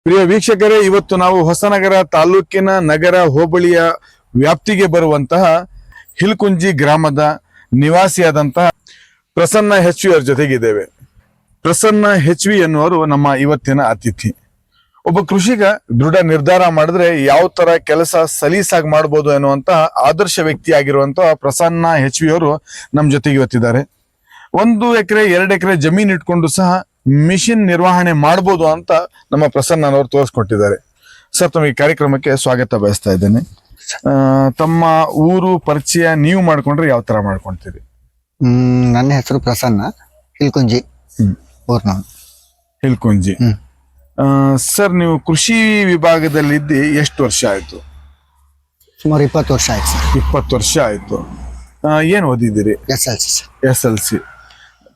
ಪ್ರಿಯ ವೀಕ್ಷಕರೇ, ಇವತ್ತು ನಾವು ಹೊಸನಗರ ತಾಲೂಕಿನ ನಗರ ಹೋಬಳಿಯ ವ್ಯಾಪ್ತಿಗೆ ಬರುವಂತಹ ಹಿಲ್ಕುಂಜಿ ಗ್ರಾಮದ ನಿವಾಸಿಯಾದಂತಹ ಪ್ರಸನ್ನ ಹೆಚ್.ವಿ ಅವರ ಜೊತೆಗಿದ್ದೇವೆ. ಪ್ರಸನ್ನ ಹೆಚ್.ವಿ ಎನ್ನುವರು ನಮ್ಮ ಇವತ್ತಿನ ಅತಿಥಿ. ಒಬ್ಬ ಕೃಷಿಕ ದೃಢ ನಿರ್ಧಾರ ಮಾಡಿದ್ರೆ ಯಾವ ತರ ಕೆಲಸ ಸಲೀಸಾಗಿ ಮಾಡಬಹುದು ಎನ್ನುವಂತಹ ಆದರ್ಶ ವ್ಯಕ್ತಿ ಆಗಿರುವಂತಹ ಪ್ರಸನ್ನ ಹೆಚ್.ವಿ ಅವರು ನಮ್ಮ ಜೊತೆಗೆ ಇವತ್ತಿದ್ದಾರೆ. 1 ಎಕರೆ 2 ಎಕರೆ ಜಮೀನು ಇಟ್ಕೊಂಡು ಸಹ ಮಿಷಿನ್ ನಿರ್ವಹಣೆ ಮಾಡಬಹುದು ಅಂತ ನಮ್ಮ ಪ್ರಸನ್ನನವರು ತೋರಿಸ್ಕೊಟ್ಟಿದ್ದಾರೆ. ಸರ್, ತಮ್ಮ ಈ ಕಾರ್ಯಕ್ರಮಕ್ಕೆ ಸ್ವಾಗತ ಬಯಸ್ತಾ ಇದ್ದೇನೆ. ತಮ್ಮ ಊರು ಪರಿಚಯ ನೀವು ಮಾಡ್ಕೊಂಡ್ರೆ ಯಾವ ತರ ಮಾಡ್ಕೊಂತೀರಿ? ನನ್ನ ಹೆಸರು ಪ್ರಸನ್ನ, ಹಿಲ್ಕುಂಜಿ ಊರ್ನವನು. ಹಿಲ್ಕುಂಜಿ. ಸರ್, ನೀವು ಕೃಷಿ ವಿಭಾಗದಲ್ಲಿದ್ದು ಎಷ್ಟು ವರ್ಷ ಆಯ್ತು? ಸುಮಾರು 20 ವರ್ಷ ಆಯ್ತು ಸರ್. 20 ವರ್ಷ ಆಯ್ತು. ಏನ್ ಓದಿದ್ದೀರಿ? SLC sir. SLC.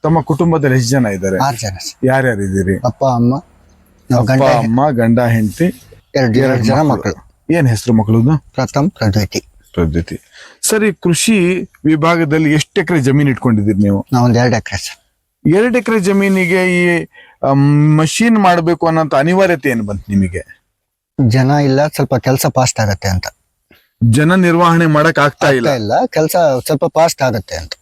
ತಮ್ಮ ಕುಟುಂಬದಲ್ಲಿ ಎಷ್ಟು ಜನ ಇದ್ದಾರೆ? 6 ಜನ ಸರ್. ಯಾರ್ಯಾರು ಇದ್ದೀರಿ? ಅಪ್ಪ ಅಮ್ಮ, ಅಪ್ಪ ಅಮ್ಮ, ಗಂಡ ಹೆಂಡತಿ, 2 ಜನ ಮಕ್ಕಳು. ಏನ್ ಹೆಸರು ಮಕ್ಕಳದು? ಪ್ರಥಮ್, ಪ್ರದ್ಯುತಿ. ಸರ್, ಈ ಕೃಷಿ ವಿಭಾಗದಲ್ಲಿ ಎಷ್ಟು ಎಕರೆ ಜಮೀನು ಇಟ್ಕೊಂಡಿದ್ದೀರಿ ನೀವು? ನಾವೊಂದು 2 ಎಕರೆ ಸರ್. 2 ಎಕರೆ ಜಮೀನಿಗೆ ಈ ಮಷೀನ್ ಮಾಡ್ಬೇಕು ಅನ್ನೋಂತ ಅನಿವಾರ್ಯತೆ ಏನ್ ಬಂತು ನಿಮಗೆ? ಜನ ಇಲ್ಲ, ಸ್ವಲ್ಪ ಕೆಲಸ ಫಾಸ್ಟ್ ಆಗತ್ತೆ ಅಂತ. ಜನ ನಿರ್ವಹಣೆ ಮಾಡಕ್ ಆಗ್ತಾ ಇಲ್ಲ. ಕೆಲಸ ಸ್ವಲ್ಪ ಫಾಸ್ಟ್ ಆಗತ್ತೆ ಅಂತ.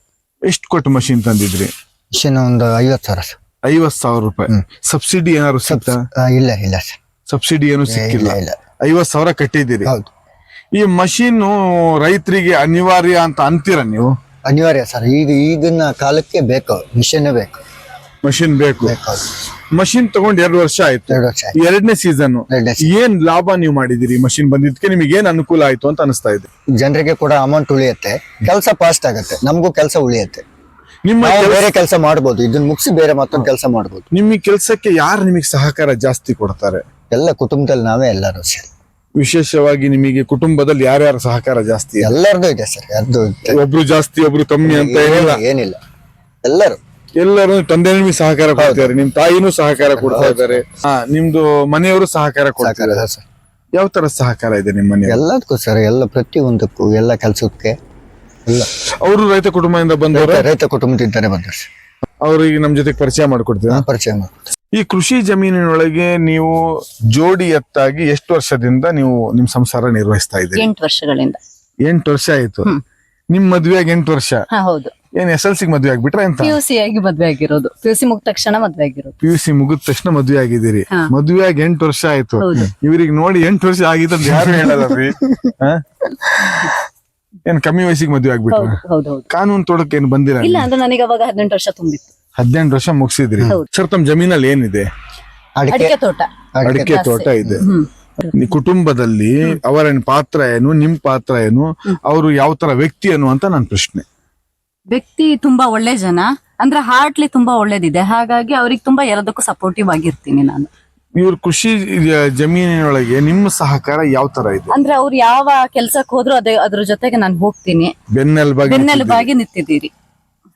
ಎಷ್ಟು ಕೊಟ್ಟು ಮಷೀನ್ ತಂದಿದ್ರಿ? ಮಿಷನ್ ಒಂದು 50,000 ಸರ್. 50,000 ರೂಪಾಯಿ. ಸಬ್ಸಿಡಿ ಏನಾದ್ರು ಸಿಗ್ತಾ? ಇಲ್ಲ ಸರ್, ಸಬ್ಸಿಡಿ ಏನು ಸಿಕ್ಕಿಲ್ಲ. ಇಲ್ಲ. 50,000 ಕಟ್ಟಿದ್ದೀರಿ. ಹೌದು. ಈ ಮಷೀನ್ ರೈತರಿಗೆ ಅನಿವಾರ್ಯ ಅಂತ ಅಂತೀರ ನೀವು? ಅನಿವಾರ್ಯ ಸರ್. ಈಗಿನ ಕಾಲಕ್ಕೆ ಬೇಕು, ಮಿಷನ್ ಬೇಕು. ಮಷೀನ್ ಬೇಕು. ಮಷೀನ್ ತಗೊಂಡ್ 2 ವರ್ಷ ಆಯ್ತು. 2 ವರ್ಷ ಆಯ್ತು. 2ನೇ ಸೀಸನ್. ಏನ್ ಲಾಭ ನೀವು ಮಾಡಿದಿರಿ ಮಷೀನ್ ಬಂದಿದ್ಕೆ? ನಿಮಗೆ ಏನ್ ಅನುಕೂಲ ಆಯ್ತು ಅಂತ ಅನಿಸ್ತಾ ಇದೆ? ಜನರಿಗೆ ಕೂಡ ಅಮೌಂಟ್ ಉಳಿಯುತ್ತೆ, ಕೆಲಸ ಫಾಸ್ಟ್ ಆಗುತ್ತೆ, ನಮಗೂ ಕೆಲಸ ಉಳಿಯುತ್ತೆ. ನಿಮ್ಮ ಬೇರೆ ಕೆಲಸ ಮಾಡಬಹುದು, ಇದನ್ನ ಮುಗಿಸಿ ಬೇರೆ ಮತ್ತೊಂದು ಕೆಲಸ ಮಾಡಬಹುದು. ನಿಮ್ಮ ಕೆಲಸಕ್ಕೆ ಯಾರು ನಿಮಗೆ ಸಹಕಾರ ಜಾಸ್ತಿ ಕೊಡ್ತಾರೆ? ಎಲ್ಲ ಕುಟುಂಬದಲ್ಲಿ ನಾವೇ ಎಲ್ಲರೂ ಸೇರಿ. ವಿಶೇಷವಾಗಿ ನಿಮಗೆ ಕುಟುಂಬದಲ್ಲಿ ಯಾರ್ಯಾರ ಸಹಕಾರ ಜಾಸ್ತಿ? ಎಲ್ಲರದು ಇದೆ ಸರ್. ಯಾರ್ದು ಒಬ್ರು ಜಾಸ್ತಿ ಒಬ್ರು ಕಮ್ಮಿ ಅಂತ ಏನಿಲ್ಲ, ಎಲ್ಲರೂ ತಂದೆ ನಿಮಗೆ ಸಹಕಾರ ಕೊಡ್ತಾರೆ, ನಿಮ್ ತಾಯಿನೂ ಸಹಕಾರ ಕೊಡ್ತಾ ಇದ್ದಾರೆ, ನಿಮ್ದು ಮನೆಯವರು ಸಹಕಾರ ಕೊಡ್ತಾರೆ. ಯಾವ ತರ ಸಹಕಾರ ಇದೆ ನಿಮ್ಮ ಮನೆ? ಎಲ್ಲದಕ್ಕೂ ಸರ್, ಎಲ್ಲ ಪ್ರತಿಯೊಂದಕ್ಕೂ, ಎಲ್ಲ ಕೆಲಸಕ್ಕೆ ಎಲ್ಲ. ಅವರು ರೈತ ಕುಟುಂಬದಿಂದ ಬಂದವರು? ರೈತ ಕುಟುಂಬದಿಂದಾನೆ ಬಂದರು ಸರ್. ಅವ್ರಿಗೆ ನಮ್ ಜೊತೆಗೆ ಪರಿಚಯ ಮಾಡ್ಕೊಡ್ತೀರಾ? ಪರಿಚಯ ಮಾಡ್ಕೊಡ್ತೀವಿ. ಈ ಕೃಷಿ ಜಮೀನಿನೊಳಗೆ ನೀವು ಜೋಡಿ ಎತ್ತಾಗಿ ಎಷ್ಟು ವರ್ಷದಿಂದ ನೀವು ನಿಮ್ ಸಂಸಾರ ನಿರ್ವಹಿಸ್ತಾ ಇದ್ದೀರಿ? 8 ವರ್ಷಗಳಿಂದ. 8 ವರ್ಷ ಆಯ್ತು. ನಿಮ್ ಮದ್ವೆಯಾಗಿ 8 ವರ್ಷ? ಹೌದು. ಏನ್ SLC ಮದ್ವೆ ಆಗ್ಬಿಟ್ರೆ ಅಂತ? PUC ಆಗಿ ಮದ್ವೆ ಆಗಿರೋದು. PUC ಮುಗಿದ ತಕ್ಷಣ ಮದ್ವೆ ಆಗಿರೋದು. PUC ಮುಗಿದ ತಕ್ಷಣ ಮದ್ವೆ ಆಗಿದ್ದೀರಿ. ಮದ್ವೆಯಾಗಿ 8 ವರ್ಷ ಆಯ್ತು. ಇವ್ರಿಗೆ ನೋಡಿ 8 ವರ್ಷ ಆಗಿತ್ತು ಅಂತ ಯಾರು ಹೇಳಲ್ರಿ? ಏನ್ ಕಮ್ಮಿ ವಯಸ್ಸಿಗೆ ಮದ್ವೆ ಆಗ್ಬಿಟ್ರೆ? ಕಾನೂನು ತೊಡಕ್ ಏನ್ ಬಂದಿಲ್ಲ? ಇಲ್ಲ, ಅಂದ್ರೆ ನನಗೆ ಅವಾಗ 18 ವರ್ಷ ತುಂಬಿತ್ತು. 18 ವರ್ಷ ಮುಗಿಸಿದ್ರಿ. ಸರ್, ತಮ್ಮ ಜಮೀನಲ್ಲಿ ಏನಿದೆ? ಅಡಿಕೆ ತೋಟ. ಅಡಿಕೆ ತೋಟ ಇದೆ. ಕುಟುಂಬದಲ್ಲಿ ಅವರ ಪಾತ್ರ ಏನು, ನಿಮ್ ಪಾತ್ರ ಏನು, ಅವರು ಯಾವ ತರ ವ್ಯಕ್ತಿ ಏನು ಅಂತ ನನ್ನ ಪ್ರಶ್ನೆ. ವ್ಯಕ್ತಿ ತುಂಬಾ ಒಳ್ಳೆ ಜನ, ಅಂದ್ರೆ ಹಾರ್ಟ್ಲಿ ತುಂಬಾ ಒಳ್ಳೇದಿದೆ. ಹಾಗಾಗಿ ಅವ್ರಿಗೆ ತುಂಬಾ ಎಲ್ಲದಕ್ಕೂ ಸಪೋರ್ಟಿವ್ ಆಗಿರ್ತೀನಿ ನಾನು. ಇವ್ರ ಕೃಷಿ ಜಮೀನಿನೊಳಗೆ ನಿಮ್ಮ ಸಹಕಾರ ಯಾವ ತರ ಇದೆ? ಅಂದ್ರೆ ಅವ್ರು ಯಾವ ಕೆಲ್ಸಕ್ಕೆ ಹೋದ್ರು ಅದ್ರ ಜೊತೆಗೆ ನಾನು ಹೋಗ್ತೀನಿ. ಬೆನ್ನೆಲುಬಾಗಿ ನಿಂತಿದ್ದೀರಿ.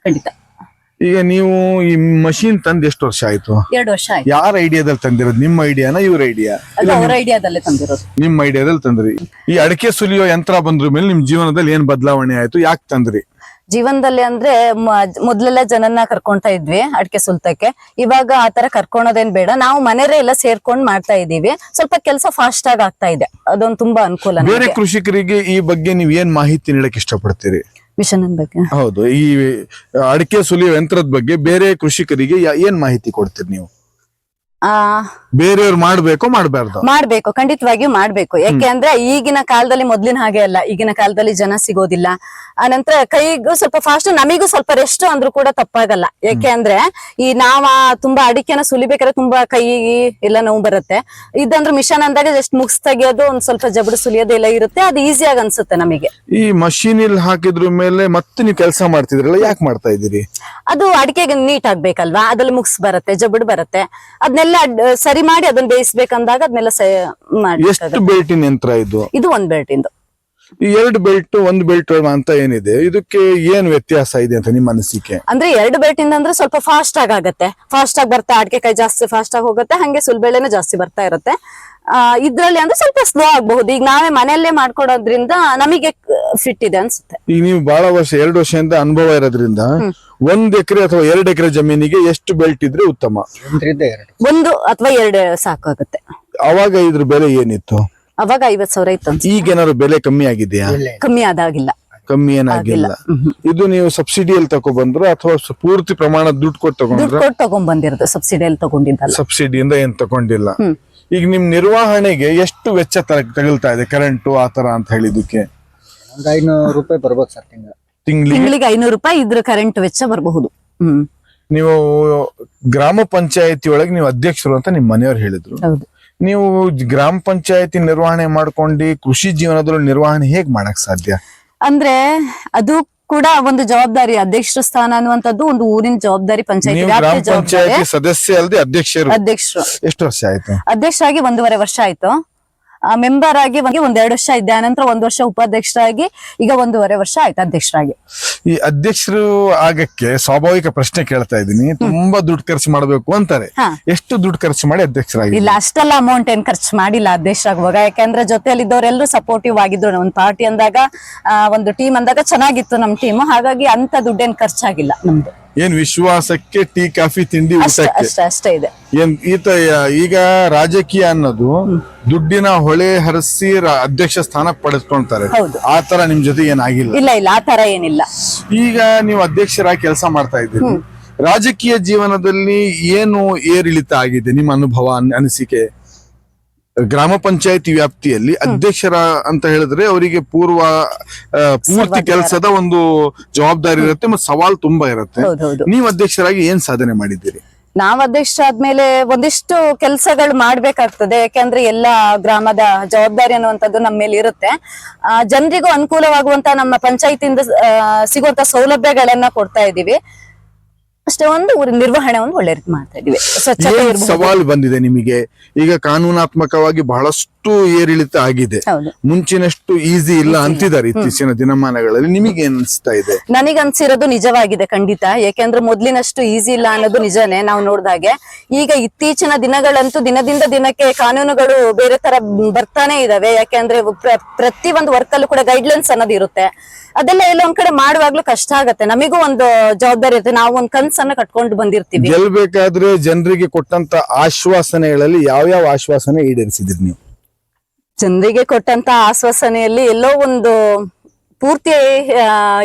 ಖಂಡಿತ. ಈಗ ನೀವು ಈ ಮಷೀನ್ ತಂದ್ ಎಷ್ಟು ವರ್ಷ ಆಯ್ತು? 2 ವರ್ಷ ಆಯ್ತು. ಯಾರ ಐಡಿಯಾದಲ್ಲಿ ತಂದಿರೋದು? ನಿಮ್ಮ ಐಡಿಯಾನ ಇವ್ರ ಐಡಿಯಾ? ಅವ್ರ ಐಡಿಯಾದಲ್ಲೇ ತಂದಿರೋದು. ನಿಮ್ಮ ಐಡಿಯಾದಲ್ಲಿ ತಂದ್ರಿ. ಈ ಅಡಿಕೆ ಸುಲಿಯೋ ಯಂತ್ರ ಬಂದ್ರ ಮೇಲೆ ನಿಮ್ ಜೀವನದಲ್ಲಿ ಏನ್ ಬದಲಾವಣೆ ಆಯ್ತು? ಯಾಕೆ ತಂದ್ರಿ? ಜೀವನದಲ್ಲಿ ಅಂದ್ರೆ ಮೊದ್ಲೆಲ್ಲ ಜನನ್ನ ಕರ್ಕೊಂತಾ ಇದ್ವಿ ಅಡಿಕೆ ಸುಲ್ತಕ್ಕೆ. ಇವಾಗ ಆತರ ಕರ್ಕೊಳೋದೇನ್ ಬೇಡ, ನಾವು ಮನೆಯಲ್ಲೇ ಎಲ್ಲ ಸೇರ್ಕೊಂಡ್ ಮಾಡ್ತಾ ಇದೀವಿ. ಸ್ವಲ್ಪ ಕೆಲಸ ಫಾಸ್ಟ್ ಆಗಿ ಆಗ್ತಾ ಇದೆ, ಅದೊಂದು ತುಂಬಾ ಅನುಕೂಲ. ಬೇರೆ ಕೃಷಿಕರಿಗೆ ಈ ಬಗ್ಗೆ ನೀವ್ ಏನ್ ಮಾಹಿತಿ ನೀಡಕ್ ಇಷ್ಟಪಡ್ತೀರಿ? ಮಿಷನ್ ಬಗ್ಗೆ? ಹೌದು. ಈ ಅಡಿಕೆ ಸುಲಿಯೋ ಯಂತ್ರದ ಬಗ್ಗೆ ಬೇರೆ ಕೃಷಿಕರಿಗೆ ಏನ್ ಮಾಹಿತಿ ಕೊಡ್ತೀರಿ ನೀವು? ಬೇರೆಯವ್ರು ಮಾಡ್ಬೇಕು ಮಾಡ್ಬೇಕು? ಖಂಡಿತವಾಗಿಯೂ ಮಾಡ್ಬೇಕು. ಯಾಕೆ ಅಂದ್ರೆ ಈಗಿನ ಕಾಲದಲ್ಲಿ ಮೊದ್ಲಿನ ಹಾಗೆ ಅಲ್ಲ. ಈಗಿನ ಕಾಲದಲ್ಲಿ ಜನ ಸಿಗೋದಿಲ್ಲ. ಆನಂತರ ಕೈಗೂ ಸ್ವಲ್ಪ ಫಾಸ್ಟ್, ನಮಿಗೂ ಸ್ವಲ್ಪ ರೆಸ್ಟ್ ಅಂದ್ರೂ ಕೂಡ ತಪ್ಪಾಗಲ್ಲ. ಯಾಕೆ ಅಂದ್ರೆ ಈ ನಾವ ತುಂಬಾ ಅಡಿಕೆನ ಸುಲಿಬೇಕಾದ್ರೆ ತುಂಬಾ ಕೈ ಎಲ್ಲ ನೋವು ಬರುತ್ತೆ. ಇದಂದ್ರೆ ಮಿಷನ್ ಅಂದಾಗ ಜಸ್ಟ್ ಮುಗಿಸ್ ತೆಗಿಯೋದು, ಒಂದ್ ಸ್ವಲ್ಪ ಜಬಡು ಸುಲಿಯೋದು ಎಲ್ಲ ಇರುತ್ತೆ. ಅದು ಈಸಿಯಾಗಿ ಅನ್ಸುತ್ತೆ ನಮಗೆ. ಈ ಮಷೀನ್ ಇಲ್ಲಿ ಹಾಕಿದ್ರ ಮೇಲೆ ಮತ್ತೆ ನೀವು ಕೆಲಸ ಮಾಡ್ತಿದ್ರಲ್ಲ, ಯಾಕೆ ಮಾಡ್ತಾ ಇದೀರಿ? ಅದು ಅಡಿಕೆಗೆ ನೀಟ್ ಆಗ್ಬೇಕಲ್ವಾ, ಅದ್ರಲ್ಲಿ ಮುಗಿಸ್ ಬರುತ್ತೆ, ಜಬಡು ಬರುತ್ತೆ. ಅದನ್ನೆಲ್ಲ ಸರಿ ಮಾಡಿ ಅದನ್ನ ಬೇಯಿಸ್ಬೇಕಂದಾಗ ಅದನ್ನೆಲ್ಲ ಮಾಡಿ. ಎಷ್ಟು ಬೆಲ್ಟಿನ ಯಂತ್ರ ಇದು? ಇದು 1 ಬೆಲ್ಟಿಂದು. ಈ 2 ಬೆಲ್ಟ್ 1 ಬೆಲ್ಟ್ ಅಂತ ಏನಿದೆ, ಇದಕ್ಕೆ ಏನ್ ವ್ಯತ್ಯಾಸ ಇದೆ ಅಂತ ನಿಮ್ಮ ಅನಿಸಿಕೆ? ಅಂದ್ರೆ 2 ಬೆಲ್ಟಿಂದ ಅಂದ್ರೆ ಸ್ವಲ್ಪ ಫಾಸ್ಟ್ ಆಗತ್ತೆ, ಫಾಸ್ಟ್ ಆಗಿ ಬರ್ತಾ, ಅಡಿಕೆ ಕಾಯಿ ಜಾಸ್ತಿ ಫಾಸ್ಟ್ ಆಗಿ ಹೋಗುತ್ತೆ, ಹಂಗೆ ಸುಲ್ಬೆಳೆನೂ ಜಾಸ್ತಿ ಬರ್ತಾ ಇರುತ್ತೆ. ಇದ್ರಲ್ಲಿ ಅಂದ್ರೆ ಸ್ವಲ್ಪ ಸ್ಲೋ ಆಗಬಹುದು. ಈಗ ನಾವೇ ಮನೆಯಲ್ಲೇ ಮಾಡ್ಕೊಡೋದ್ರಿಂದ ನಮಗೆ ಫಿಟ್ ಇದೆ ಅನ್ಸುತ್ತೆ. ಈಗ ನೀವು ಬಹಳ ವರ್ಷ 2 ವರ್ಷದಿಂದ ಅನುಭವ ಇರೋದ್ರಿಂದ 1 ಎಕರೆ ಅಥವಾ 2 ಎಕರೆ ಜಮೀನಿಗೆ ಎಷ್ಟು ಬೆಲ್ಟ್ ಇದ್ರೆ ಉತ್ತಮ? 1 ಅಥವಾ 2 ಸಾಕಾಗುತ್ತೆ. ಅವಾಗ ಇದ್ರ ಬೆಲೆ ಏನಿತ್ತು? ಅವಾಗ 50,000 ಇತ್ತು ಅನ್ಸುತ್ತೆ. ಈಗ ಏನಾದ್ರು ಬೆಲೆ ಕಮ್ಮಿ ಆಗಿದೆಯಾ? ಕಮ್ಮಿ ಆದಾಗಿಲ್ಲ. ಕಮ್ಮಿ ಏನಾಗಿಲ್ಲ. ಇದು ನೀವು ಸಬ್ಸಿಡಿಯಲ್ಲಿ ತಗೊಬಂದ್ರ ಅಥವಾ ಪೂರ್ತಿ ಪ್ರಮಾಣದ ದುಡ್ಡು ಕೊಟ್ಟು ದುಡ್ಡು ತಗೊಂಡ್ರ? ಕೊಟ್ಟು ತಗೊಂಡ್ಬಂದಿರೋದು, ಸಬ್ಸಿಡಿಯಲ್ಲಿ ತಗೊಂಡಿದ್ದಲ್ಲ. ಸಬ್ಸಿಡಿಯಿಂದ ಏನ್ ತಗೊಂಡಿಲ್ಲ. ಈಗ ನಿಮ್ ನಿರ್ವಹಣೆಗೆ ಎಷ್ಟು ವೆಚ್ಚ ತಗಲ್ತಾ ಇದೆ ಕರೆಂಟು ಆತರ ಅಂತ ಹೇಳಿದಕ್ಕೆ? ಒಂದು 500 ರೂಪಾಯಿ ಬರ್ಬೋದು ಸರ್ ತಿಂಗಳಿಗೆ. ತಿಂಗಳಿಗೆ 500 ರೂಪಾಯಿ ಇದ್ರ ಕರೆಂಟ್ ವೆಚ್ಚ ಬರಬಹುದು. ನೀವು ಗ್ರಾಮ ಪಂಚಾಯತಿ ಒಳಗೆ ನೀವು ಅಧ್ಯಕ್ಷರು ಅಂತ ನಿಮ್ ಮನೆಯವ್ರು ಹೇಳಿದ್ರು. ಹೌದು. ನೀವು ಗ್ರಾಮ ಪಂಚಾಯತಿ ನಿರ್ವಹಣೆ ಮಾಡ್ಕೊಂಡು ಕೃಷಿ ಜೀವನದಲ್ಲಿ ನಿರ್ವಹಣೆ ಹೇಗ್ ಮಾಡಕ್ ಸಾಧ್ಯ? ಅಂದ್ರೆ ಅದು ಕೂಡ ಒಂದು ಜವಾಬ್ದಾರಿ. ಅಧ್ಯಕ್ಷರ ಸ್ಥಾನ ಅನ್ನುವಂಥದ್ದು ಒಂದು ಊರಿನ ಜವಾಬ್ದಾರಿ, ಪಂಚಾಯತಿ ನೀವು ಗ್ರಾಮ ಪಂಚಾಯತಿ ಸದಸ್ಯ ಅಲ್ಲದೆ ಅಧ್ಯಕ್ಷರು. ಅಧ್ಯಕ್ಷರು ಎಷ್ಟು ವರ್ಷ ಆಯ್ತು? ಅಧ್ಯಕ್ಷರಾಗಿ 1.5 ವರ್ಷ ಆಯ್ತು. ಮೆಂಬರ್ ಆಗಿ 1.5 ವರ್ಷ ಇದ್ದೆ. ಆನಂತರ 1 ವರ್ಷ ಉಪಾಧ್ಯಕ್ಷರಾಗಿ, ಈಗ 1.5 ವರ್ಷ ಆಯ್ತು ಅಧ್ಯಕ್ಷರಾಗಿ. ಈ ಅಧ್ಯಕ್ಷರು ಆಗಕ್ಕೆ ಸ್ವಾಭಾವಿಕ ಪ್ರಶ್ನೆ ಕೇಳ್ತಾ ಇದ್ದೀನಿ. ತುಂಬಾ ದುಡ್ಡು ಖರ್ಚು ಮಾಡ್ಬೇಕು ಅಂತಾರೆ. ಎಷ್ಟು ದುಡ್ಡು ಖರ್ಚು ಮಾಡಿ ಅಧ್ಯಕ್ಷರಾಗಿ? ಇಲ್ಲ, ಅಷ್ಟೆಲ್ಲ ಅಮೌಂಟ್ ಏನ್ ಖರ್ಚು ಮಾಡಿಲ್ಲ ಅಧ್ಯಕ್ಷರಾಗುವಾಗ. ಯಾಕಂದ್ರೆ ಜೊತೆಯಲ್ಲಿ ಇದ್ದವರೆಲ್ಲರೂ ಸಪೋರ್ಟಿವ್ ಆಗಿದ್ರು. ಒಂದು ಪಾರ್ಟಿ ಅಂದಾಗ, ಒಂದು ಟೀಮ್ ಅಂದಾಗ ಚೆನ್ನಾಗಿತ್ತು ನಮ್ ಟೀಮ್. ಹಾಗಾಗಿ ಅಂತ ದುಡ್ಡೇನ್ ಖರ್ಚಾಗಿಲ್ಲ ನಮ್ದು. ಏನ್ ವಿಶ್ವಾಸಕ್ಕೆ ಟೀ ಕಾಫಿ ತಿಂಡಿ ಊಟಕ್ಕೆ ಅಷ್ಟೇ ಇದೆ. ಏನ್ ಈಗ ರಾಜಕೀಯ ಅನ್ನೋದು ದುಡ್ಡಿನ ಹೊಳೆ ಹರಿಸಿ ಅಧ್ಯಕ್ಷ ಸ್ಥಾನ ಪಡೆದುಕೊಳ್ತಾರೆ. ಆ ತರ ನಿಮ್ ಜೊತೆ ಏನಾಗಿಲ್ಲ? ಇಲ್ಲ ಇಲ್ಲ, ಆ ತರ ಏನಿಲ್ಲ. ಈಗ ನೀವು ಅಧ್ಯಕ್ಷರಾಗಿ ಕೆಲಸ ಮಾಡ್ತಾ ಇದ್ದೀರಿ. ರಾಜಕೀಯ ಜೀವನದಲ್ಲಿ ಏನು ಏರಿಳಿತ ಆಗಿದೆ ನಿಮ್ಮ ಅನುಭವ, ಅನಿಸಿಕೆ? ಗ್ರಾಮ ಪಂಚಾಯತಿ ವ್ಯಾಪ್ತಿಯಲ್ಲಿ ಅಧ್ಯಕ್ಷರ ಅಂತ ಹೇಳಿದ್ರೆ ಅವರಿಗೆ ಪೂರ್ತಿ ಕೆಲಸದ ಒಂದು ಜವಾಬ್ದಾರಿ ಇರುತ್ತೆ ಮತ್ತು ಸವಾಲು ತುಂಬಾ ಇರುತ್ತೆ. ನೀವು ಅಧ್ಯಕ್ಷರಾಗಿ ಏನ್ ಸಾಧನೆ ಮಾಡಿದ್ದೀರಿ? ನಾವ್ ಅಧ್ಯಕ್ಷ ಆದ್ಮೇಲೆ ಒಂದಿಷ್ಟು ಕೆಲಸಗಳು ಮಾಡ್ಬೇಕಾಗ್ತದೆ. ಯಾಕಂದ್ರೆ ಎಲ್ಲಾ ಗ್ರಾಮದ ಜವಾಬ್ದಾರಿ ಅನ್ನುವಂಥದ್ದು ನಮ್ಮ ಮೇಲೆ ಇರುತ್ತೆ. ಜನರಿಗೂ ಅನುಕೂಲವಾಗುವಂತ ನಮ್ಮ ಪಂಚಾಯತಿಯಿಂದ ಸಿಗುವಂತ ಸೌಲಭ್ಯಗಳನ್ನ ಕೊಡ್ತಾ ಇದೀವಿ. ಅಷ್ಟೇ, ಒಂದು ಊರಿನ ನಿರ್ವಹಣೆ ಒಂದು ಒಳ್ಳೆ ರೀತಿ ಮಾಡ್ತಾ ಇದೀವಿ. ಸ್ವಚ್ಛತೆ ಸವಾಲು ಬಂದಿದೆ ನಿಮಗೆ? ಈಗ ಕಾನೂನಾತ್ಮಕವಾಗಿ ಬಹಳಷ್ಟು ಏರಿಳಿತ ಆಗಿದೆ. ಮುಂಚಿನಷ್ಟು ಈಸಿ ಇಲ್ಲ ಅಂತಿದ್ದಾರೆ ಇತ್ತೀಚಿನ ದಿನಮಾನಗಳಲ್ಲಿ. ನಿಮಗೆ ಏನ್ ಅನಿಸ್ತಾ ಇದೆ? ನನಗನ್ಸಿರೋದು ನಿಜವಾಗಿದೆ ಖಂಡಿತ. ಯಾಕೆಂದ್ರೆ ಮೊದ್ಲಿನಷ್ಟು ಈಸಿ ಇಲ್ಲ ಅನ್ನೋದು ನಿಜಾನೇ. ನಾವು ನೋಡ್ದಾಗೆ ಈಗ ಇತ್ತೀಚಿನ ದಿನಗಳಂತೂ ದಿನದಿಂದ ದಿನಕ್ಕೆ ಕಾನೂನುಗಳು ಬೇರೆ ತರ ಬರ್ತಾನೆ ಇದಾವೆ. ಯಾಕೆಂದ್ರೆ ಪ್ರತಿ ಒಂದು ವರ್ಕ್ ಅಲ್ಲೂ ಕೂಡ ಗೈಡ್ಲೈನ್ಸ್ ಅನ್ನೋದು ಇರುತ್ತೆ. ಅದೆಲ್ಲ ಎಲ್ಲ ಒಂದ್ ಕಡೆ ಮಾಡುವಾಗ್ಲೂ ಕಷ್ಟ ಆಗತ್ತೆ. ನಮಿಗೂ ಒಂದು ಜವಾಬ್ದಾರಿ ಇರುತ್ತೆ. ನಾವು ಒಂದ್ ಕನ್ಸನ್ನ ಕಟ್ಕೊಂಡು ಬಂದಿರ್ತೀವಿ. ಗೆಲ್ಬೇಕಾದ್ರೆ ಜನರಿಗೆ ಕೊಟ್ಟಂತ ಆಶ್ವಾಸನೆಗಳಲ್ಲಿ ಯಾವ ಆಶ್ವಾಸನೆ ಈಡೇರಿಸಿದ್ರಿ ನೀವು? ಜನರಿಗೆ ಕೊಟ್ಟಂತ ಆಶ್ವಾಸನೆಯಲ್ಲಿ ಎಲ್ಲೋ ಒಂದು ಪೂರ್ತಿ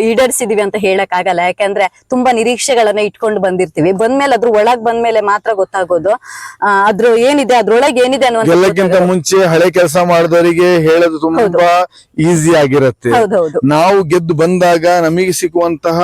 ಈಡೇರಿಸಿದೀವಿ ಅಂತ ಹೇಳಕ್ ಆಗಲ್ಲ. ಯಾಕಂದ್ರೆ ತುಂಬಾ ನಿರೀಕ್ಷೆಗಳನ್ನ ಇಟ್ಕೊಂಡು ಬಂದಿರ್ತೀವಿ. ಬಂದ್ಮೇಲೆ ಅದ್ರ ಒಳಗ್ ಬಂದ್ಮೇಲೆ ಮಾತ್ರ ಗೊತ್ತಾಗೋದು ಅದ್ರ ಏನಿದೆ, ಅದ್ರೊಳಗೆ ಏನಿದೆ ಅನ್ನೋದಕ್ಕಿಂತ ಮುಂಚೆ ಹಳೆ ಕೆಲಸ ಮಾಡಿದವರಿಗೆ ಹೇಳೋದು ತುಂಬಾ ಈಸಿ ಆಗಿರುತ್ತೆ. ನಾವು ಗೆದ್ದು ಬಂದಾಗ ನಮಗೆ ಸಿಗುವಂತಹ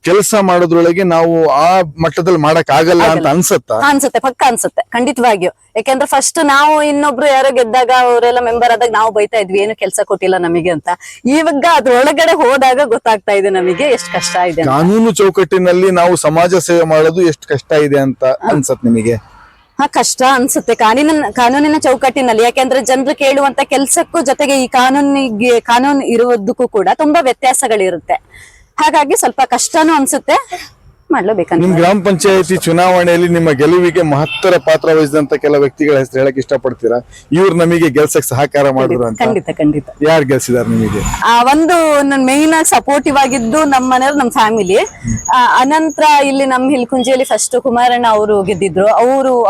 ಕೆಲಸ ಮಾಡೋದ್ರೊಳಗೆ ನಾವು ಆ ಮಟ್ಟದಲ್ಲಿ ಮಾಡಕ್ ಆಗಲ್ಲ ಅಂತ ಅನ್ಸುತ್ತೆ. ಪಕ್ಕ ಅನ್ಸುತ್ತೆ ಖಂಡಿತವಾಗಿಯೂ. ಯಾಕಂದ್ರೆ ಫಸ್ಟ್ ನಾವು ಇನ್ನೊಬ್ರು ಯಾರೋ ಗೆದ್ದಾಗ ಅವರೆಲ್ಲ ಮೆಂಬರ್ ಆದಾಗ ನಾವು ಬೈತಾ ಇದ್ವಿ, ಏನು ಕೆಲಸ ಕೊಟ್ಟಿಲ್ಲ ನಮಗೆ ಅಂತ. ಇವಾಗ ಅದ್ರೊಳಗಡೆ ಹೋದಾಗ ಗೊತ್ತಾಗ್ತಾ ಇದೆ ನಮಗೆ ಎಷ್ಟು ಕಷ್ಟ ಇದೆ. ಕಾನೂನು ಚೌಕಟ್ಟಿನಲ್ಲಿ ನಾವು ಸಮಾಜ ಸೇವೆ ಮಾಡೋದು ಎಷ್ಟು ಕಷ್ಟ ಇದೆ ಅಂತ ಅನ್ಸತ್ ನಿಮಗೆ? ಕಷ್ಟ ಅನ್ಸುತ್ತೆ ಕಾನೂನಿನ ಚೌಕಟ್ಟಿನಲ್ಲಿ. ಯಾಕೆಂದ್ರೆ ಜನರು ಕೇಳುವಂತ ಕೆಲ್ಸಕ್ಕೂ ಜೊತೆಗೆ ಈ ಕಾನೂನು ಇರುವುದಕ್ಕೂ ಕೂಡ ತುಂಬಾ ವ್ಯತ್ಯಾಸಗಳಿರುತ್ತೆ. ಹಾಗಾಗಿ ಸ್ವಲ್ಪ ಕಷ್ಟನೂ ಅನ್ಸುತ್ತೆ, ಮಾಡ್ಲೇಬೇಕಂತ. ನಿಮ್ ಗ್ರಾಮ ಪಂಚಾಯತಿ ಚುನಾವಣೆಯಲ್ಲಿ ನಿಮ್ಮ ಗೆಲುವಿಗೆ ಮಹತ್ತರ ಪಾತ್ರ ವಹಿಸಿದಂತ ಕೆಲ ವ್ಯಕ್ತಿಗಳ ಹೆಸರು ಹೇಳಕ್ ಇಷ್ಟಪಡ್ತೀರಾ? ಇವ್ರು ನಮಗೆ ಗೆಲ್ಸಕ್ ಸಹಕಾರ ಮಾಡಿದ್ರು ಅಂತ. ಖಂಡಿತ. ಯಾರು ಗೆಲ್ಸಿದಾರೆ ನಿಮಗೆ? ಒಂದು ನನ್ ಮೇನ್ ಸಪೋರ್ಟಿವ್ ಆಗಿದ್ದು ನಮ್ಮ ಮನೆಯವ್ರು, ನಮ್ ಫ್ಯಾಮಿಲಿ. ಅನಂತರ ಇಲ್ಲಿ ನಮ್ ಹಿಲ್ಕುಂಜಿಯಲ್ಲಿ ಫಸ್ಟ್ ಕುಮಾರಣ್ಣ ಅವರು ಗೆದ್ದಿದ್ರು.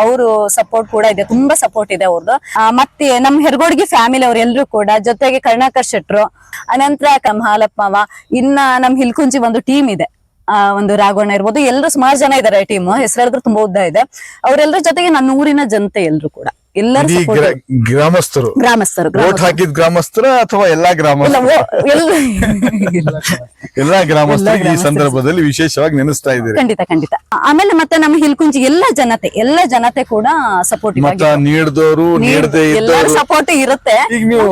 ಅವರು ಸಪೋರ್ಟ್ ಕೂಡ ಇದೆ, ತುಂಬಾ ಸಪೋರ್ಟ್ ಇದೆ ಅವ್ರದ್ದು. ಮತ್ತೆ ನಮ್ ಹೆರ್ಗೋಡ್ಗಿ ಫ್ಯಾಮಿಲಿ ಅವ್ರು ಎಲ್ರು ಕೂಡ, ಜೊತೆಗೆ ಕರುಣಾಕರ್ ಶೆಟ್ರು, ಅನಂತರ ಹಾಲಪ್ಪವ. ಇನ್ನ ನಮ್ ಹಿಲ್ಕುಂಜಿ ಒಂದು ಟೀಮ್ ಇದೆ, ಒಂದು ರಾಘವಣ್ಣ ಇರ್ಬೋದು, ಎಲ್ಲರೂ ಸುಮಾರು ಜನ ಇದಾರೆ. ಟೀಮ್ ಹೆಸರಾದ್ರೂ ತುಂಬಾ ಉದ್ದ ಇದೆ. ಅವರೆಲ್ಲರ ಜೊತೆಗೆ ನನ್ನ ಊರಿನ ಜನತೆ ಎಲ್ರು ಕೂಡ, ಎಲ್ಲರೂ ಗ್ರಾಮಸ್ಥರು ಹಾಕಿದ ಗ್ರಾಮಸ್ಥರು ಅಥವಾ ಎಲ್ಲಾ ಎಲ್ಲಾ ಗ್ರಾಮಸ್ಥರಿಗೆ ಈ ಸಂದರ್ಭದಲ್ಲಿ ವಿಶೇಷವಾಗಿ ನೆನೆಸ್ತಾ ಇದ್ದೀರಿ? ಖಂಡಿತ. ಆಮೇಲೆ ಮತ್ತೆ ನಮ್ಮ ಹಿಲ್ಕುಂಜಿ ಎಲ್ಲ ಜನತೆ ಕೂಡ ಸಪೋರ್ಟಿವ್ ಮತ ನೀಡಿದವರು ನೀಡದೇ ಇದ್ದವರು ಸಪೋರ್ಟ್ ಇರುತ್ತೆ. ಈಗ ನೀವು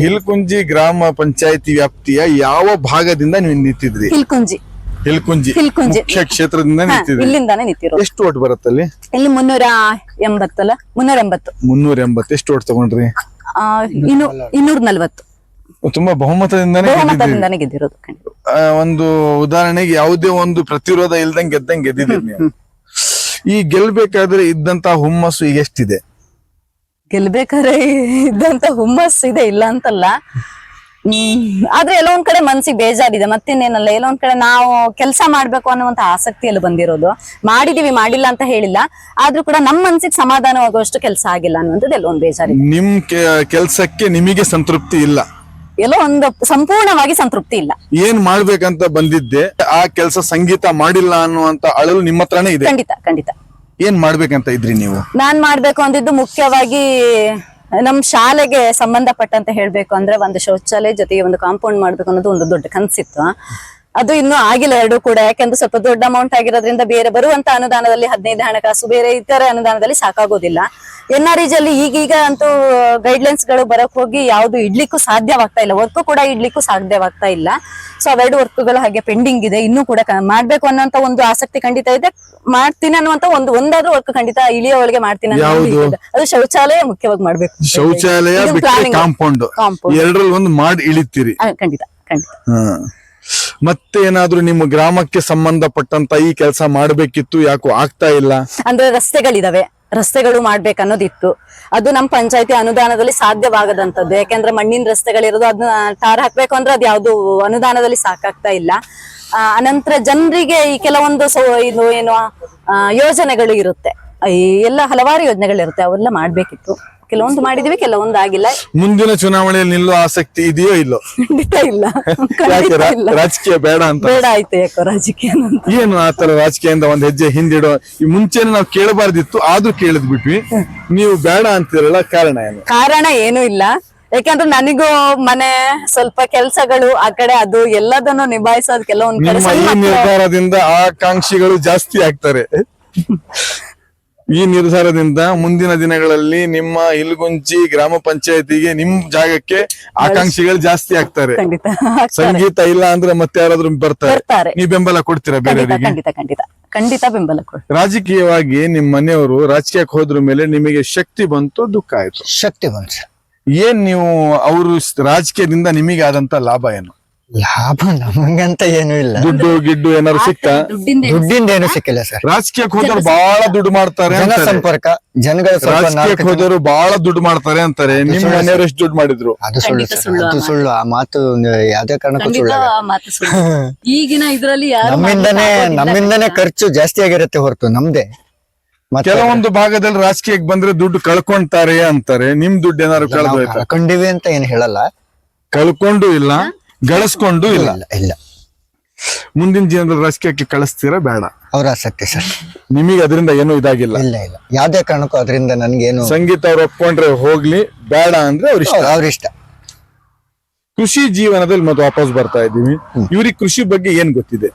ಹಿಲ್ಕುಂಜಿ ಗ್ರಾಮ ಪಂಚಾಯತಿ ವ್ಯಾಪ್ತಿಯ ಯಾವ ಭಾಗದಿಂದ ನೀವು ನಿಂತಿದ್ರಿ? ಹಿಲ್ಕುಂಜಿ ಮುಖ್ಯ ಕ್ಷೇತ್ರದಿಂದ ಇಲ್ಲಿಂದಾನೆ ನಿಂತಿರೋ. ಎಷ್ಟು ಓಟ್ ಬರುತ್ತಲ್ಲಿ? ಇಲ್ಲಿ 380 380. ಎಷ್ಟು ಓಟ್ ತಗೊಂಡ್ರಿ? 240. ತುಂಬಾ ಬಹುಮತದಿಂದಾನೇ ಗೆದ್ದಿರೋದು. ಒಂದು ಉದಾಹರಣೆಗೆ ಯಾವುದೇ ಒಂದು ಪ್ರತಿರೋಧ ಇಲ್ದಂಗೆ ಗೆದ್ದಿದ್ದೀರಿ ನೀವು. ಈ ಗೆಲ್ಬೇಕಾದ್ರೆ ಇದ್ದಂತ ಹುಮ್ಮಸ್ಸು ಈಗ ಎಷ್ಟಿದೆ? ಗೆಲ್ಬೇಕಾದ್ರೆ ಇದ್ದಂತ ಹುಮ್ಮಸ್ಸು ಇದೆ, ಇಲ್ಲ ಅಂತಲ್ಲ. ಆದ್ರೆ ಎಲ್ಲೋ ಒಂದ್ ಕಡೆ ಮನ್ಸಿಗೆ ಬೇಜಾರಿದೆ, ಮತ್ತಿನ್ನೇನಲ್ಲ, ಎಲ್ಲೋ ಒಂದ್ ಕಡೆ ನಾವು ಕೆಲಸ ಮಾಡ್ಬೇಕು ಅನ್ನುವಂತ ಆಸಕ್ತಿಯಲ್ಲಿ ಬಂದಿರೋದು. ಮಾಡಿದೀವಿ, ಮಾಡಿಲ್ಲ ಅಂತ ಹೇಳಿಲ್ಲ, ಆದ್ರೂ ಕೂಡ ನಮ್ ಮನ್ಸಿಗೆ ಸಮಾಧಾನವಾಗುವಷ್ಟು ಕೆಲಸ ಆಗಿಲ್ಲ ಅನ್ನುವಂಥದ್ದು ಎಲ್ಲೋ ಒಂದ್ ಬೇಜಾರಿದೆ. ನಿಮ್ ಕೆಲ್ಸಕ್ಕೆ ನಿಮಗೆ ಸಂತೃಪ್ತಿ ಇಲ್ಲ, ಎಲ್ಲೋ ಒಂದು ಸಂಪೂರ್ಣವಾಗಿ ಸಂತೃಪ್ತಿ ಇಲ್ಲ. ಏನ್ ಮಾಡ್ಬೇಕಂತ ಬಂದಿದ್ದೆ, ಆ ಕೆಲಸ ಸಂಗೀತ ಮಾಡಿಲ್ಲ ಅನ್ನುವಂತ ಅಳಲು ನಿಮ್ಮ ಹತ್ರನೇ ಇದೆ. ಖಂಡಿತ ಖಂಡಿತ. ಏನ್ ಮಾಡ್ಬೇಕಂತ ಇದ್ರಿ ನೀವು? ನಾನ್ ಮಾಡ್ಬೇಕು ಅಂದಿದ್ದು ಮುಖ್ಯವಾಗಿ ನಮ್ ಶಾಲೆಗೆ ಸಂಬಂಧಪಟ್ಟಂತೆ ಹೇಳ್ಬೇಕು ಅಂದ್ರೆ ಒಂದು ಶೌಚಾಲಯ ಜೊತೆಗೆ ಒಂದು ಕಾಂಪೌಂಡ್ ಮಾಡ್ಬೇಕು ಅನ್ನೋದು ಒಂದು ದೊಡ್ಡ ಕನಸಿತ್ತು. ಅದು ಇನ್ನೂ ಆಗಿಲ್ಲ ಎರಡು ಕೂಡ. ಯಾಕೆಂದ್ರೆ ಸ್ವಲ್ಪ ದೊಡ್ಡ ಅಮೌಂಟ್ ಆಗಿರೋದ್ರಿಂದ ಬೇರೆ ಬರುವಂತ ಅನುದಾನದಲ್ಲಿ 15 ಹಣಕಾಸು, ಬೇರೆ ಇತರ ಅನುದಾನದಲ್ಲಿ ಸಾಕಾಗೋದಿಲ್ಲ. NREG ಅಲ್ಲಿ ಈಗೀಗ ಅಂತೂ ಗೈಡ್ಲೈನ್ಸ್ ಗಳು ಬರಕ್ ಹೋಗಿ ಯಾವ್ದು ಇಡ್ಲಿಕ್ಕೂ ಸಾಧ್ಯವಾಗ್ತಾ ಇಲ್ಲ, ವರ್ಕ್ ಕೂಡ ಇಡ್ಲಿಕ್ಕೂ ಸಾಧ್ಯವಾಗ್ತಾ ಇಲ್ಲ. ಸೊ ಅವೆರಡು ವರ್ಕ್ಗಳು ಹಾಗೆ ಪೆಂಡಿಂಗ್ ಇದೆ. ಇನ್ನೂ ಕೂಡ ಮಾಡ್ಬೇಕು ಅನ್ನೋಂತ ಒಂದು ಆಸಕ್ತಿ ಖಂಡಿತ ಇದೆ. ಮಾಡ್ತೀನಿ ಅನ್ನುವಂತ ಒಂದಾದ್ರೂ ವರ್ಕ್ ಖಂಡಿತ ಇಳಿಯ ಒಳಗೆ ಮಾಡ್ತೀನಿ ಅನ್ನೋದು ಇದೆ. ಅದು ಶೌಚಾಲಯ ಮುಖ್ಯವಾಗಿ ಮಾಡ್ಬೇಕು. ಶೌಚಾಲಯ ಇದು ಬಿಟ್ಟರೆ planning. Compound, Compound. ಎರಡರಲ್ಲಿ ಒಂದು ಮಾಡಿ ಇಳಿತೀರಿ. ಖಂಡಿತ ಖಂಡಿತ. ಮತ್ತೆ ಏನಾದ್ರೂ ನಿಮ್ಮ ಗ್ರಾಮಕ್ಕೆ ಸಂಬಂಧಪಟ್ಟಂತ ಈ ಕೆಲಸ ಮಾಡ್ಬೇಕಿತ್ತು, ಯಾಕೋ ಆಗ್ತಾ ಇಲ್ಲ? ಅಂದ್ರೆ ರಸ್ತೆಗಳಿದಾವೆ, ರಸ್ತೆಗಳು ಮಾಡ್ಬೇಕನ್ನೋದಿತ್ತು. ಅದು ನಮ್ಮ ಪಂಚಾಯತಿ ಅನುದಾನದಲ್ಲಿ ಸಾಧ್ಯವಾಗದಂತದ್ದು. ಯಾಕೆಂದ್ರೆ ಮಣ್ಣಿನ ರಸ್ತೆಗಳಿರೋದು, ಅದನ್ನ ಟಾರ್ ಹಾಕ್ಬೇಕು ಅಂದ್ರೆ ಅದು ಯಾವ್ದು ಅನುದಾನದಲ್ಲಿ ಸಾಕಾಗ್ತಾ ಇಲ್ಲ. ಅನಂತರ ಜನರಿಗೆ ಈ ಕೆಲವೊಂದು ಇದು ಏನು ಯೋಜನೆಗಳು ಇರುತ್ತೆ, ಈ ಎಲ್ಲ ಹಲವಾರು ಯೋಜನೆಗಳಿರುತ್ತೆ, ಅವೆಲ್ಲ ಮಾಡ್ಬೇಕಿತ್ತು. ಕೆಲವೊಂದು ಮಾಡಿದೀವಿ, ಕೆಲವೊಂದು ಆಗಿಲ್ಲ. ಮುಂದಿನ ಚುನಾವಣೆಯಲ್ಲಿ ನಿಲ್ಲೋ ಆಸಕ್ತಿ ಇದೆಯೋ ಇಲ್ಲೋ? ಖಂಡಿತ ಇಲ್ಲ, ಯಾಕೆ ಖಂಡಿತ ಇಲ್ಲ. ರಾಜಕೀಯ ಬೇಡ ಅಂತ? ಬೇಡ ಆಯ್ತು ಯಾಕೋ ರಾಜಕೀಯ ಅಂತ. ಏನು ಆತರ ರಾಜಕೀಯದಿಂದ ಒಂದ್ ಹೆಜ್ಜೆ ಹಿಂದಿಡೋ ಈ ಮುಂಚೆನೆ ನಾವು ಕೇಳಬಾರ್ದಿತ್ತು, ಆದ್ರೂ ಕೇಳಿದ್ ಬಿಟ್ವಿ. ನೀವು ಬೇಡ ಅಂತಿರಲ್ಲ, ಕಾರಣ ಏನು? ಕಾರಣ ಏನೂ ಇಲ್ಲ. ಯಾಕಂದ್ರೆ ನನಗೂ ಮನೆ ಸ್ವಲ್ಪ ಕೆಲ್ಸಗಳು ಆ ಕಡೆ, ಅದು ಎಲ್ಲದನ್ನು ನಿಭಾಯಿಸೋದು ಕೆಲವೊಂದ್ ಕಡೆ ನಿಮ್ಮ ಈ ನಿರ್ಧಾರದಿಂದ ಆಕಾಂಕ್ಷಿಗಳು ಜಾಸ್ತಿ ಆಗ್ತಾರೆ. ಈ ನಿರ್ಧಾರದಿಂದ ಮುಂದಿನ ದಿನಗಳಲ್ಲಿ ನಿಮ್ಮ ಇಲ್ಗುಂಜಿ ಗ್ರಾಮ ಪಂಚಾಯತಿಗೆ ನಿಮ್ ಜಾಗಕ್ಕೆ ಆಕಾಂಕ್ಷಿಗಳು ಜಾಸ್ತಿ ಆಗ್ತಾರೆ. ಖಂಡಿತ ಸಂಗೀತ ಇಲ್ಲ ಅಂದ್ರೆ ಮತ್ತೆ ಯಾರಾದ್ರೂ ಬರ್ತಾರೆ, ಬರ್ತಾರೆ. ನೀವು ಬೆಂಬಲ ಕೊಡ್ತೀರಾ ಬೇರೆಯವರಿಗೆ? ಖಂಡಿತ ಖಂಡಿತ ಖಂಡಿತ ಬೆಂಬಲ ಕೊಡು. ರಾಜಕೀಯವಾಗಿ ನಿಮ್ ಮನೆಯವರು ರಾಜಕೀಯಕ್ಕೆ ಹೋದ್ರ ಮೇಲೆ ನಿಮಗೆ ಶಕ್ತಿ ಬಂತು, ದುಃಖ ಆಯ್ತು. ಶಕ್ತಿ ಬಂತು ಸರ್. ಏನ್ ನೀವು ಅವರು ರಾಜಕೀಯದಿಂದ ನಿಮಗೆ ಆದಂತ ಲಾಭ ಏನು? ಲಾಭ ನಮಗಂತ ಏನು ಇಲ್ಲ, ದುಡ್ಡು ಗಿಡ್ಡು ಏನಾದ್ರು ಸಿಕ್ತಾ? ದುಡ್ಡಿಂದ ಏನು ಸಿಕ್ಕಿಲ್ಲ ಸರ್. ರಾಜಕೀಯಕ್ಕೆ ಹೋದವ್ರು ಬಹಳ ದುಡ್ಡು ಮಾಡ್ತಾರೆ ಜನ ಅಂತಾರೆ. ಸಂಪರ್ಕ, ಜನಗಳ ಸ್ವಲ್ಪ ರಾಜಕೀಯಕ್ಕೆ ಹೋದವರು ಬಹಳ ದುಡ್ಡು ಮಾಡ್ತಾರೆ ಅಂತಾರೆ. ನಿಮ್ ಮನೆಯವರು ಎಷ್ಟು ದುಡ್ಡು ಮಾಡಿದ್ರು? ಅದು ಸುಳ್ಳು ಸರ್, ಅದು ಸುಳ್ಳು. ಆ ಮಾತು ಯಾವ್ದೇ ಕಾರಣಕ್ಕೂ ಸುಳ್ಳು. ಈಗಿನ ಇದ್ರಲ್ಲಿ ನಮ್ಮಿಂದನೇ ಖರ್ಚು ಜಾಸ್ತಿ ಆಗಿರುತ್ತೆ ಹೊರತು ನಮ್ದೇ. ಮತ್ತೆ ಕೆಲವೊಂದು ಭಾಗದಲ್ಲಿ ರಾಜಕೀಯಕ್ಕೆ ಬಂದ್ರೆ ದುಡ್ಡು ಕಳ್ಕೊಂತಾರೆ ಅಂತಾರೆ. ನಿಮ್ ದುಡ್ಡು ಏನಾದ್ರು ಕಳೆದೋಯ್ತಾ? ಕಳ್ಕೊಂಡಿವಿ ಅಂತ ಏನ್ ಹೇಳಲ್ಲ, ಕಳ್ಕೊಂಡು ಇಲ್ಲ, ಗಳಿಸ್ಕೊಂಡು ಇಲ್ಲ. ಇಲ್ಲ. ಮುಂದಿನ ಜೀವನದಲ್ಲಿ ರಾಜಕೀಯಕ್ಕೆ ಕಳಿಸ್ತೀರಾ ಬೇಡ? ಅವ್ರ ಆಸಕ್ತಿ ಸರ್. ನಿಮಗೆ ಅದರಿಂದ ಏನೂ ಇದಾಗಿಲ್ಲ? ಇಲ್ಲ ಇಲ್ಲ, ಯಾವ್ದೇ ಕಾರಣಕ್ಕೂ ಅದರಿಂದ ನನ್ಗೇನು. ಸಂಗೀತ ಅವ್ರು ಒಪ್ಕೊಂಡ್ರೆ ಹೋಗ್ಲಿ, ಬೇಡ ಅಂದ್ರೆ ಅವ್ರಿಷ್ಟ. ಕೃಷಿ ಜೀವನದಲ್ಲಿ ಮತ್ತೆ ವಾಪಸ್ ಬರ್ತಾ ಇದ್ದೀವಿ. ಇವ್ರಿಗೆ ಕೃಷಿ ಬಗ್ಗೆ ಏನ್ ಗೊತ್ತಿದೆ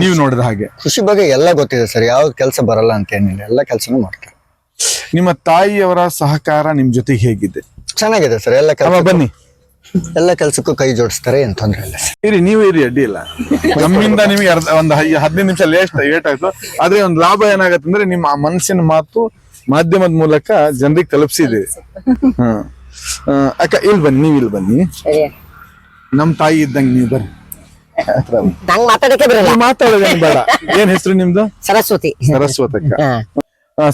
ನೀವು ನೋಡಿದ ಹಾಗೆ? ಕೃಷಿ ಬಗ್ಗೆ ಎಲ್ಲ ಗೊತ್ತಿದೆ ಸರ್, ಯಾವ ಕೆಲಸ ಬರಲ್ಲ ಅಂತ ಏನಿಲ್ಲ, ಎಲ್ಲ ಕೆಲಸನೂ ಮಾಡ್ತಾರೆ. ನಿಮ್ಮ ತಾಯಿಯವರ ಸಹಕಾರ ನಿಮ್ ಜೊತೆಗೆ ಹೇಗಿದೆ? ಚೆನ್ನಾಗಿದೆ ಸರ್. ಬನ್ನಿ, ಎಲ್ಲ ಕೆಲ್ಸಕ್ಕೂ ಕೈ ಜೋಡಿಸ್ತಾರೆ, ಏನ್ ತೊಂದ್ರೆ ಇಲ್ಲ ಸರ್. ನೀವು ಇರಿ, ಅಡ್ಡಿ ಇಲ್ಲ. ನಮ್ಮಿಂದ ನಿಮಗೆ ಒಂದು 15 ನಿಮಿಷ ಲೇಟ್ ಆಯ್ತು. ಆದ್ರೆ ಒಂದು ಲಾಭ ಏನಾಗತ್ತೆ ಅಂದ್ರೆ ನಿಮ್ಮ ಮನಸ್ಸಿನ ಮಾತು ಮಾಧ್ಯಮದ ಮೂಲಕ ಜನರಿಗೆ ತಲುಪಿಸಿದ್ದೀವಿ. ಅಕ್ಕ ಇಲ್ಲಿ ಬನ್ನಿ, ನೀವು ಇಲ್ಲಿ ಬನ್ನಿ. ನಮ್ ತಾಯಿ ಇದ್ದಂಗೆ ನೀವು ಬರ್ರಿ. ನಂಗ್ ಮಾತಾಡಕ್ಕೆ ಬರಲ್ಲ. ಮಾತಾಡೋದೇನು ಬೇಡ. ಏನ್ ಹೆಸರು ನಿಮ್ದು? ಸರಸ್ವತಿ. ಸರಸ್ವತಕ್ಕ.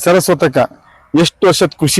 ಸರಸ್ವತಕ್ಕ, ಎಷ್ಟು ವರ್ಷದ ಕೃಷಿ